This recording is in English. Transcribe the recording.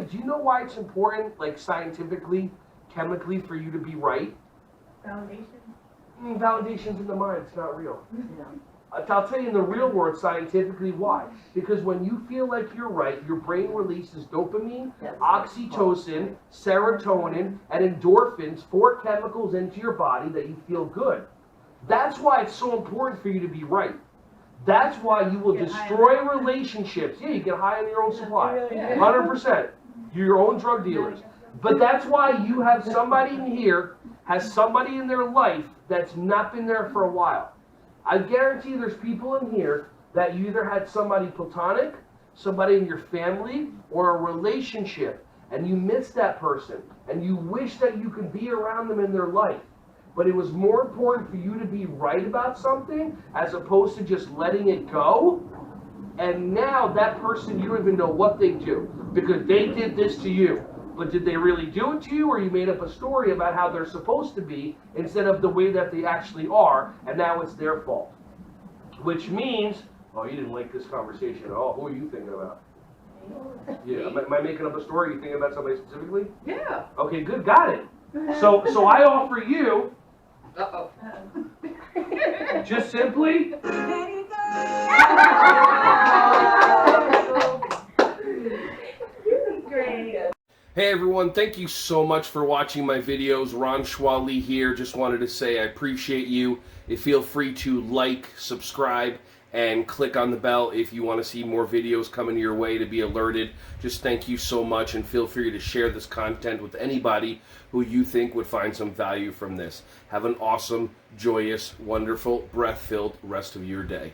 do you know why it's important, like scientifically, chemically, for you to be right? Validation. Validation's in the mind, it's not real. Yeah. I'll tell you in the real world, scientifically, why? Because when you feel like you're right, your brain releases dopamine, oxytocin, serotonin, and endorphins, 4 chemicals into your body that you feel good. That's why it's so important for you to be right. That's why you will destroy relationships. Yeah, you get high on your own supply. 100%. You're your own drug dealers. But that's why you have somebody in here, has somebody in their life that's not been there for a while. I guarantee there's people in here that you either had somebody platonic, somebody in your family, or a relationship, and you miss that person, and you wish that you could be around them in their life. But it was more important for you to be right about something as opposed to just letting it go. And now that person, you don't even know what they do because they did this to you. But did they really do it to you, or you made up a story about how they're supposed to be instead of the way that they actually are, and now it's their fault? Which means, oh, you didn't like this conversation at all. Who are you thinking about? Yeah, am I making up a story? Are you thinking about somebody specifically? Yeah. Okay, good, got it. So I offer you, just simply, Great. hey everyone, thank you so much for watching my videos. Ron Schwally here. Just wanted to say I appreciate you. Feel free to like, subscribe, and click on the bell if you want to see more videos coming your way to be alerted. Just thank you so much, and feel free to share this content with anybody who you think would find some value from this. Have an awesome, joyous, wonderful, breath-filled rest of your day.